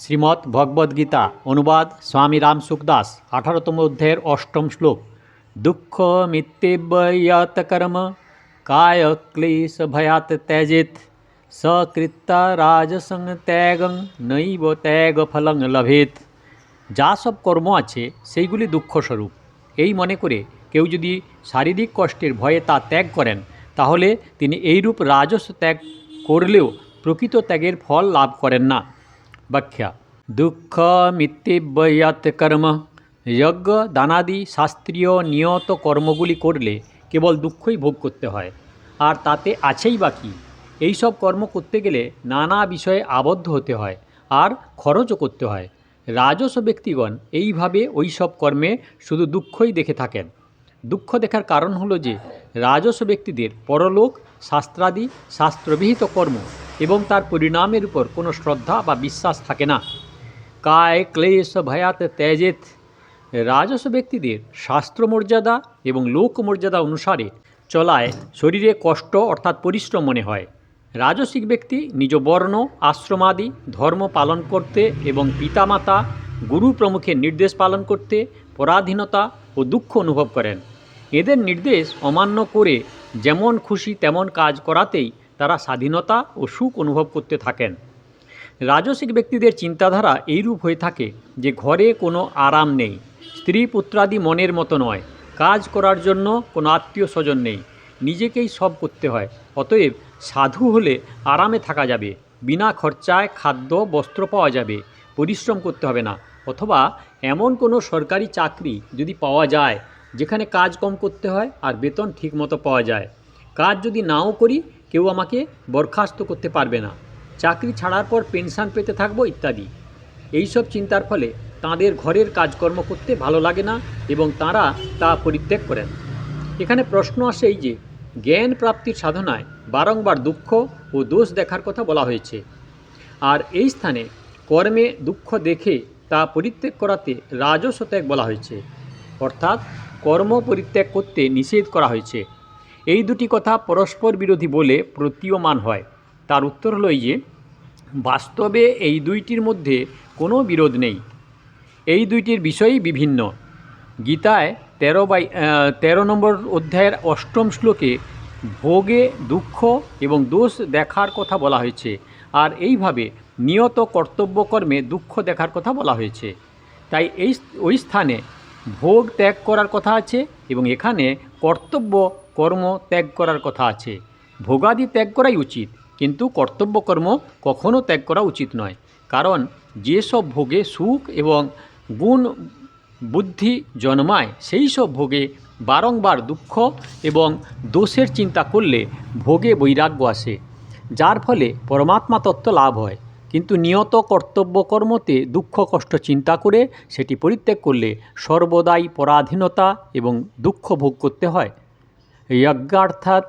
শ্রীমদ্ ভগবদ্গীতা অনুবাদ স্বামী রাম সুখদাস 18তম অধ্যায়ের 8ম শ্লোক। দুঃখ মিত্যেবয়াত কর্ম কায় ক্লেশ ভয়াত ত্যাজেত সকৃত্তা রাজসং ত্যাগং নৈব ত্যাগ ফলং লভেত। যা সব কর্ম আছে সেইগুলি দুঃখস্বরূপ। এই মনে করে কেউ যদি শারীরিক কষ্টের ভয়ে তা ত্যাগ করেন, তাহলে তিনি এইরূপ রাজস ত্যাগ করলেও প্রকৃত ত্যাগের ফল লাভ করেন না। ব্যাখ্যা: দুঃখ মিত্যেবয়াত কর্ম, যজ্ঞ দানাদি শাস্ত্রীয় নিয়ত কর্মগুলি করলে কেবল দুঃখই ভোগ করতে হয়, আর তাতে আছেই বা কী? এইসব কর্ম করতে গেলে নানা বিষয়ে আবদ্ধ হতে হয় আর খরচও করতে হয়। রাজস ব্যক্তিগণ এইভাবে ওই সব কর্মে শুধু দুঃখই দেখে থাকেন। দুঃখ দেখার কারণ হলো যে রাজস ব্যক্তিদের পরলোক, শাস্ত্রাদি শাস্ত্রবিহিত কর্ম এবং তার পরিণামের উপর কোনো শ্রদ্ধা বা বিশ্বাস থাকে না। কায় ক্লেশ ভয়াত ত্যাজেত, রাজস ব্যক্তিদের শাস্ত্রমর্যাদা এবং লোকমর্যাদা অনুসারে চলায় শরীরে কষ্ট অর্থাৎ পরিশ্রম মনে হয়। রাজসিক ব্যক্তি নিজ বর্ণ, আশ্রমাদি ধর্ম পালন করতে এবং পিতামাতা, গুরু প্রমুখের নির্দেশ পালন করতে পরাধীনতা ও দুঃখ অনুভব করেন। এদের নির্দেশ অমান্য করে যেমন খুশি তেমন কাজ করাতেই তারা স্বাধীনতা ও সুখ অনুভব করতে থাকেন। রাজসিক ব্যক্তিদের চিন্তাধারা এইরূপ হয়ে থাকে যে ঘরে কোনো আরাম নেই, স্ত্রী পুত্রাদি মনের মতো নয়, কাজ করার জন্য কোনো আত্মীয় স্বজন নেই, নিজেকেই সব করতে হয়। অতএব সাধু হলে আরামে থাকা যাবে, বিনা খরচায় খাদ্য বস্ত্র পাওয়া যাবে, পরিশ্রম করতে হবে না। অথবা এমন কোনো সরকারি চাকরি যদি পাওয়া যায় যেখানে কাজ কম করতে হয় আর বেতন ঠিকমতো পাওয়া যায়। কাজ যদি নাও করি কেউ আমাকে বরখাস্ত করতে পারবে না, চাকরি ছাড়ার পর পেনশন পেতে থাকবো ইত্যাদি। এইসব চিন্তার ফলে তাঁদের ঘরের কাজকর্ম করতে ভালো লাগে না এবং তাঁরা তা পরিত্যাগ করেন। এখানে প্রশ্ন আসে এই যে জ্ঞান প্রাপ্তির সাধনায় বারংবার দুঃখ ও দোষ দেখার কথা বলা হয়েছে, আর এই স্থানে কর্মে দুঃখ দেখে তা পরিত্যাগ করাতে রাজস ত্যাগ বলা হয়েছে, অর্থাৎ কর্ম পরিত্যাগ করতে নিষেধ করা হয়েছে। এই দুটি কথা পরস্পর বিরোধী বলে প্রতীয়মান হয়। তার উত্তর হলো এই যে বাস্তবে এই দুইটির মধ্যে কোনো বিরোধ নেই, এই দুইটির বিষয়ই বিভিন্ন। গীতায় 13 নম্বর অধ্যায়ের 8ম শ্লোকে ভোগে দুঃখ এবং দোষ দেখার কথা বলা হয়েছে, আর এইভাবে নিয়ত কর্তব্যকর্মে দুঃখ দেখার কথা বলা হয়েছে। তাই ওই স্থানে ভোগ ত্যাগ করার কথা আছে এবং এখানে কর্তব্য কর্ম ত্যাগ করার কথা আছে। ভোগাদি ত্যাগ করাই উচিত, কিন্তু কর্তব্যকর্ম কখনও ত্যাগ করা উচিত নয়। কারণ যেসব ভোগে সুখ এবং গুণ বুদ্ধি জন্মায়, সেই সব ভোগে বারংবার দুঃখ এবং দোষের চিন্তা করলে ভোগে বৈরাগ্য আসে, যার ফলে পরমাত্মা তত্ত্ব লাভ হয়। কিন্তু নিয়ত কর্তব্য কর্মতে দুঃখ কষ্ট চিন্তা করে সেটি পরিত্যাগ করলে সর্বদাই পরাধীনতা এবং দুঃখ ভোগ করতে হয়। যজ্ঞার্থাৎ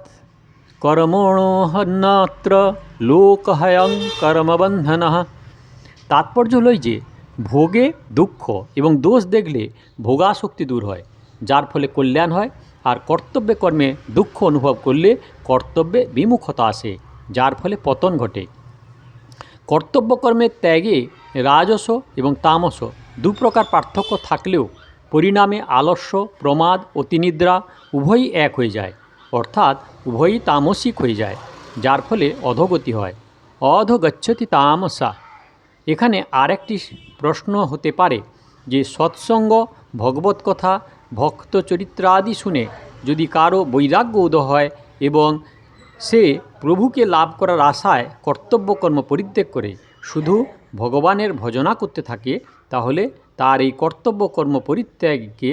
কর্মণোহন্যত্র লোকহয়ং কর্মবন্ধনঃ। তাৎপর্য হল যে ভোগে দুঃখ এবং দোষ দেখলে ভোগাসক্তি দূর হয়, যার ফলে কল্যাণ হয়, আর কর্তব্যে কর্মে দুঃখ অনুভব করলে কর্তব্যে বিমুখতা আসে, যার ফলে পতন ঘটে। কর্তব্যকর্মের ত্যাগে রাজস এবং তামস দু প্রকার পার্থক্য থাকলেও পরিণামে আলস্য, প্রমাদ, অতিনিদ্রা উভয়ই এক হয়ে যায়, অর্থাৎ উভয়ই তামসিক হয়ে যায়, যার ফলে অধোগতি হয়। অধোগচ্ছতি তামসা। এখানে আরেকটি প্রশ্ন হতে পারে যে সৎসঙ্গ, ভগবত কথা, ভক্ত চরিত্রাদি শুনে যদি কারো বৈরাগ্য উদয় হয় এবং সে প্রভুকে লাভ করার আশায় কর্তব্যকর্ম পরিত্যাগ করে শুধু ভগবানের ভজনা করতে থাকে, তাহলে তার এই কর্তব্যকর্ম পরিত্যাগকে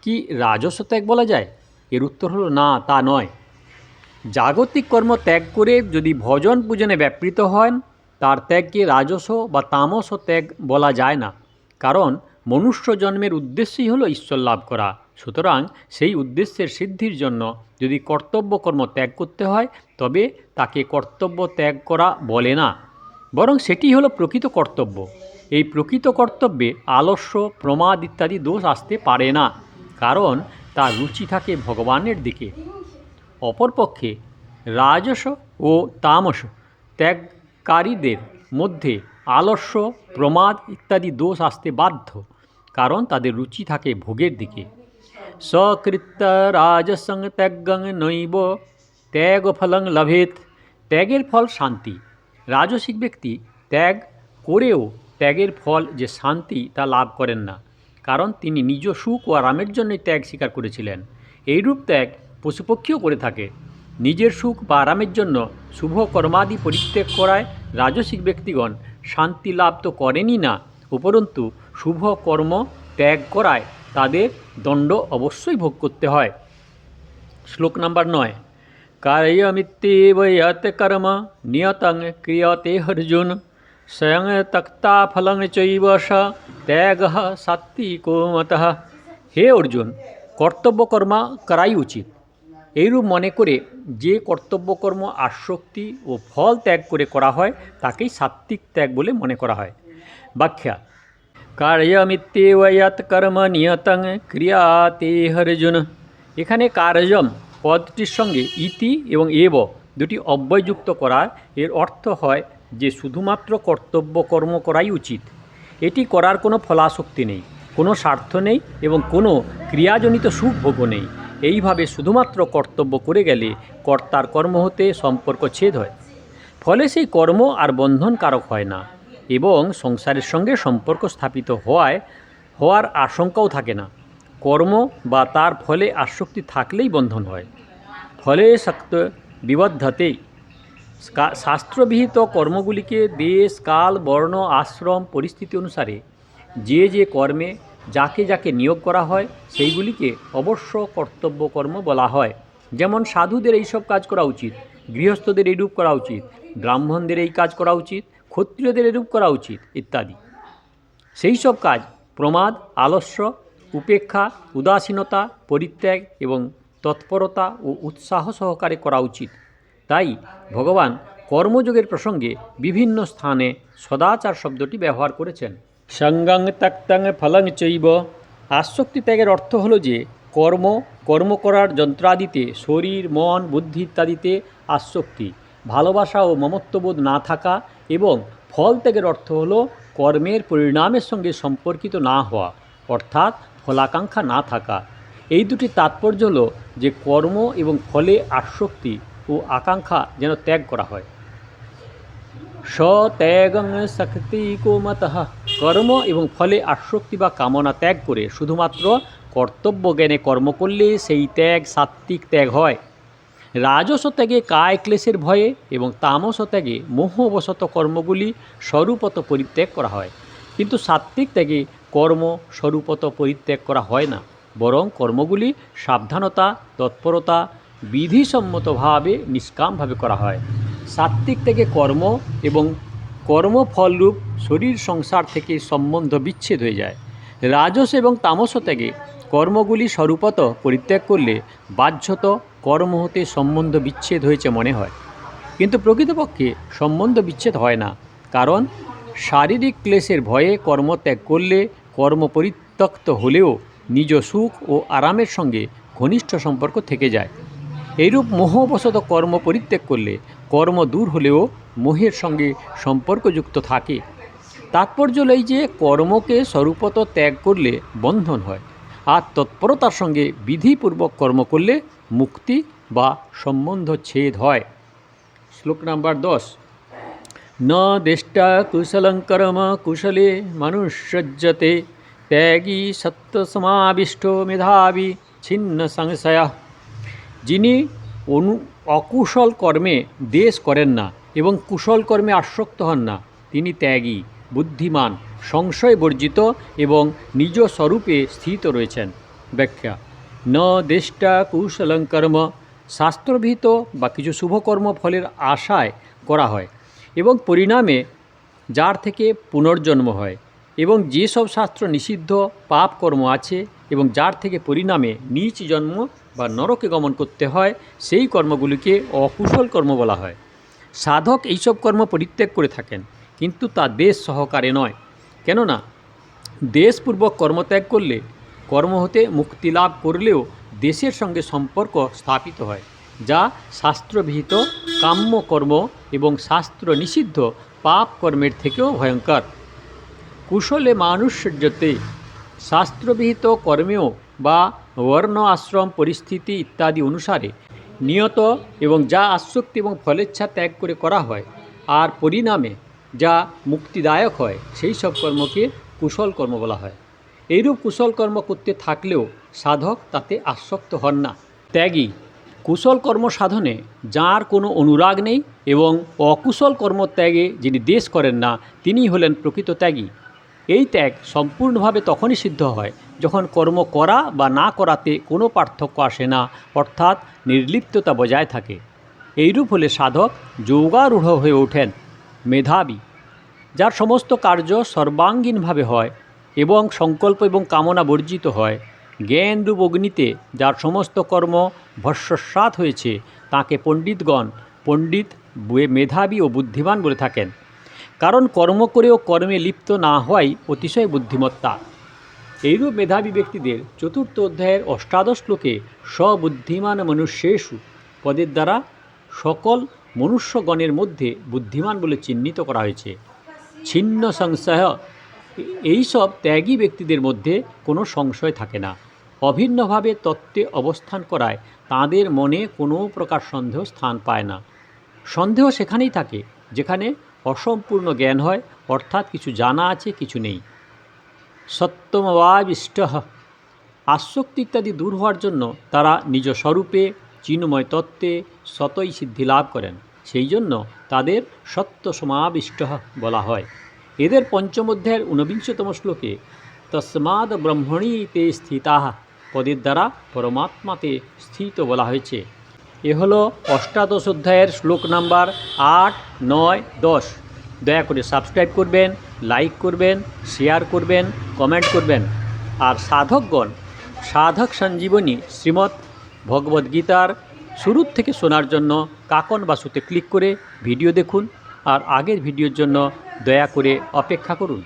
কি রাজস ত্যাগ বলা যায়? এর উত্তর হলো না, তা নয়। জাগতিক কর্ম ত্যাগ করে যদি ভজন পূজনে ব্যাপৃত হন, তার ত্যাগকে রাজস বা তামস ত্যাগ বলা যায় না। কারণ মনুষ্য জন্মের উদ্দেশ্যই হলো ঈশ্বর লাভ করা। সুতরাং সেই উদ্দেশ্যের সিদ্ধির জন্য যদি কর্তব্যকর্ম ত্যাগ করতে হয়, তবে তাকে কর্তব্য ত্যাগ করা বলে না, বরং সেটি হলো প্রকৃত কর্তব্য। এই প্রকৃত কর্তব্যে আলস্য, প্রমাদ ইত্যাদি দোষ আসতে পারে না, কারণ তার রুচি থাকে ভগবানের দিকে। অপরপক্ষে রাজস ও তামস ত্যাগকারীদের মধ্যে আলস্য, প্রমাদ ইত্যাদি দোষ আসতে বাধ্য, কারণ তাদের রুচি থাকে ভোগের দিকে। সকৃত্য রাজসং ত্যাগং নৈব ত্যাগ ফলং লভেত। ত্যাগের ফল শান্তি। রাজসিক ব্যক্তি ত্যাগ করেও ত্যাগের ফল যে শান্তি তা লাভ করেন না, কারণ তিনি নিজ সুখ ও আরামের জন্যই ত্যাগ স্বীকার করেছিলেন। এইরূপ ত্যাগ পশুপক্ষীও করে থাকে। নিজের সুখ বা আরামের জন্য শুভ কর্মাদি পরিত্যাগ করায় রাজসিক ব্যক্তিগণ শান্তি লাভ তো করেনই না, উপরন্তু শুভ কর্ম ত্যাগ করায় তাদের দণ্ড অবশ্যই ভোগ করতে হয়। শ্লোক নাম্বার 9। कार्यमित्येव यत् कर्म नियतं क्रियते अर्जुन स्वयं त्यक्ता फलं चैव स त्यागः सात्विको मतः। হে অর্জুন, কর্তব্যকর্ম করাই উচিত। এইরূপ মনে করে যে কর্তব্যকর্ম আসক্তি ও ফল ত্যাগ করে করা হয় তাকেই সাত্বিক ত্যাগ বলে মনে করা হয়। ব্যাখ্যা: কার্যমিত্যেব যৎ কর্ম নিয়তং ক্রিয়াতে অর্জুন। এখানে কার্যম পদটির সঙ্গে ইতি এবং এব দুটি অব্যয়যুক্ত করার এর অর্থ হয় যে শুধুমাত্র কর্তব্য কর্ম করাই উচিত। এটি করার কোনো ফলাসক্তি নেই, কোনো স্বার্থ নেই এবং কোনো ক্রিয়াজনিত সুখ ভোগও নেই। এইভাবে শুধুমাত্র কর্তব্য করে গেলে কর্তার কর্ম হতে সম্পর্ক ছেদ হয়, ফলে সেই কর্ম আর বন্ধনকারক হয় না এবং সংসারের সঙ্গে সম্পর্ক স্থাপিত হওয়ার আশঙ্কাও থাকে না। কর্ম বা তার ফলে আসক্তি থাকলেই বন্ধন হয়। ফলে শক্ত বিবদ্ধতেই শাস্ত্রবিহিত কর্মগুলিকে দেশ, কাল, বর্ণ, আশ্রম, পরিস্থিতি অনুসারে যে কর্মে যাকে যাকে নিয়োগ করা হয় সেইগুলিকে অবশ্য কর্তব্য কর্ম বলা হয়। যেমন সাধুদের এইসব কাজ করা উচিত, গৃহস্থদের এইরূপ করা উচিত, ব্রাহ্মণদের এই কাজ করা উচিত, ক্ষত্রিয়দের এরূপ করা উচিত ইত্যাদি। সেই সব কাজ প্রমাদ, আলস্য, উপেক্ষা, উদাসীনতা, পরিত্যাগ এবং তৎপরতা ও উৎসাহ সহকারে করা উচিত। তাই ভগবান কর্মযোগের প্রসঙ্গে বিভিন্ন স্থানে সদাচার শব্দটি ব্যবহার করেছেন। সঙ্গং ত্যক্তং ফলং চৈব। আসক্তি ত্যাগের অর্থ হলো যে কর্ম করার যন্ত্রাদিতে শরীর, মন, বুদ্ধি ইত্যাদিতে আসক্তি, ভালোবাসা ও মমত্ববোধ না থাকা, এবং ফল ত্যাগের অর্থ হলো কর্মের পরিণামের সঙ্গে সম্পর্কিত না হওয়া, অর্থাৎ ফলাকাঙ্ক্ষা না থাকা। এই দুটি তাৎপর্য হলো যে কর্ম এবং ফলে আসক্তি ও আকাঙ্ক্ষা যেন ত্যাগ করা হয়। সত্যাগং সাত্বিকো মতঃ। কর্ম এবং ফলে আসক্তি বা কামনা ত্যাগ করে শুধুমাত্র কর্তব্য জ্ঞানে কর্ম করলে সেই ত্যাগ সাত্বিক ত্যাগ হয়। রাজস ত্যাগে কায় ক্লেশের ভয়ে এবং তামস ত্যাগে মোহবশত কর্মগুলি স্বরূপত পরিত্যাগ করা হয়, কিন্তু সাত্বিক ত্যাগে কর্ম স্বরূপত পরিত্যাগ করা হয় না, বরং কর্মগুলি সাবধানতা, তৎপরতা, বিধিসম্মতভাবে নিষ্কামভাবে করা হয়। সাত্বিক ত্যাগে কর্ম এবং কর্মফলরূপ শরীর সংসার থেকে সম্বন্ধ বিচ্ছেদ হয়ে যায়। রাজস এবং তামস ত্যাগে কর্মগুলি স্বরূপত পরিত্যাগ করলে বাহ্যত কর্ম হতে সম্বন্ধ বিচ্ছেদ হয়েছে মনে হয়, কিন্তু প্রকৃতপক্ষে সম্বন্ধ বিচ্ছেদ হয় না, কারণ শারীরিক ক্লেশের ভয়ে কর্ম ত্যাগ করলে কর্ম পরিত্যক্ত হলেও নিজ সুখ ও আরামের সঙ্গে ঘনিষ্ঠ সম্পর্ক থেকে যায়। এইরূপ মোহবশত কর্ম পরিত্যাগ করলে কর্ম দূর হলেও মোহের সঙ্গে সম্পর্কযুক্ত থাকে। তাৎপর্য এই যে কর্মকে স্বরূপত ত্যাগ করলে বন্ধন হয়, আর তৎপরতার সঙ্গে বিধিপূর্বক কর্ম করলে মুক্তি বা সম্বন্ধ ছেদ হয়। শ্লোক নাম্বার 10। ন দেষ্টা কুশলং কর্ম কুশলে মনুষ্যজ্জতে ত্যাগী সত্যসমাবিষ্ট মেধাবী ছিন্ন সংশয়। যিনি অকুশল কর্মে দেশ করেন না এবং কুশল কর্মে আসক্ত হন না, তিনি ত্যাগী, বুদ্ধিমান, সংশয় বর্জিত এবং নিজ স্বরূপে স্থিত রয়েছেন। ব্যাখ্যা: ন দেষ্টা কুশলং কর্ম, শাস্ত্রবিহিত বা কিছু শুভকর্ম ফলের আশায় করা হয় এবং পরিণামে যার থেকে পুনর্জন্ম হয়, এবং যেসব শাস্ত্র নিষিদ্ধ পাপ কর্ম আছে এবং যার থেকে পরিণামে নীচ জন্ম বা নরকে গমন করতে হয়, সেই কর্মগুলিকে অকুশল কর্ম বলা হয়। সাধক এইসব কর্ম পরিত্যাগ করে থাকেন, কিন্তু তা দেশ সহকারে নয়। কেননা দেশপূর্বক কর্মত্যাগ করলে কর্ম হতে মুক্তি লাভ করলেও দেশের সঙ্গে সম্পর্ক স্থাপিত হয়, যা শাস্ত্রবিহিত কাম্য কর্ম এবং শাস্ত্র নিষিদ্ধ পাপ কর্মের থেকেও ভয়ঙ্কর। কুশলে মানুষ্যতে শাস্ত্রবিহিত কর্মেও বা বর্ণ আশ্রম পরিস্থিতি ইত্যাদি অনুসারে নিয়ত এবং যা আসক্তি এবং ফলেচ্ছা ত্যাগ করে করা হয় আর পরিণামে যা মুক্তিদায়ক হয় সেই সব কর্মকে কুশল কর্ম বলা হয়। এইরূপ কুশল কর্ম করতে থাকলেও সাধক তাতে আসক্ত হন না। ত্যাগী কুশল কর্ম সাধনে যার কোনো অনুরাগ নেই এবং অকুশল কর্ম ত্যাগে যিনি দেশ করেন না তিনিই হলেন প্রকৃত ত্যাগী। এই ত্যাগ সম্পূর্ণভাবে তখনই সিদ্ধ হয় যখন কর্ম করা বা না করাতে কোনো পার্থক্য আসে না, অর্থাৎ নির্লিপ্ততা বজায় থাকে। এইরূপ হলে সাধক যোগারূঢ় হয়ে ওঠেন। মেধাবী যার সমস্ত কার্য সর্বাঙ্গীনভাবে হয় এবং সংকল্প এবং কামনা বর্জিত হয়, জ্ঞানরূপ অগ্নিতে যার সমস্ত কর্ম ভস্মসাৎ হয়েছে তাকে পণ্ডিতগণ পণ্ডিত, মেধাবী ও বুদ্ধিমান বলে থাকেন। কারণ কর্ম করেও কর্মে লিপ্ত না হওয়াই অতিশয় বুদ্ধিমত্তা। এইরূপ মেধাবী ব্যক্তিদের চতুর্থ অধ্যায়ের অষ্টাদশ শ্লোকে সবুদ্ধিমান মনুষ্যেষু পদের দ্বারা সকল মনুষ্যগণের মধ্যে বুদ্ধিমান বলে চিহ্নিত করা হয়েছে। ছিন্ন সংশয় এইসব ত্যাগী ব্যক্তিদের মধ্যে কোনো সংশয় থাকে না। অভিন্নভাবে তত্ত্বে অবস্থান করায় তাঁদের মনে কোনো প্রকার সন্দেহ স্থান পায় না। সন্দেহ সেখানেই থাকে যেখানে অসম্পূর্ণ জ্ঞান হয়, অর্থাৎ কিছু জানা আছে কিছু নেই। সত্যমবাবিষ্ট আসক্তি ইত্যাদি দূর হওয়ার জন্য তারা নিজ স্বরূপে চিন্ময় তত্ত্বে সতই সিদ্ধি লাভ করেন, সেই জন্য তাদের সত্য সমাবিষ্ট বলা হয়। এদের পঞ্চম অধ্যায়ের ঊনবিংশতম শ্লোকে তস্মাদ ব্রহ্মণী তে স্থিতাঃ পদের দ্বারা পরমাত্মাতে স্থিত বলা হয়েছে। এ হলো অষ্টাদশ অধ্যায়ের শ্লোক নাম্বার 8, 9, 10। দয়া করে সাবস্ক্রাইব করবেন, লাইক করবেন, শেয়ার করবেন, কমেন্ট করবেন। আর সাধকগণ সাধক সঞ্জীবনী শ্রীমদ্ ভগবদ্গীতার শুরুর থেকে শোনার জন্য কাকন বাসুতে ক্লিক করে ভিডিও দেখুন আর আগের ভিডিওর জন্য দয়া করে অপেক্ষা করুন।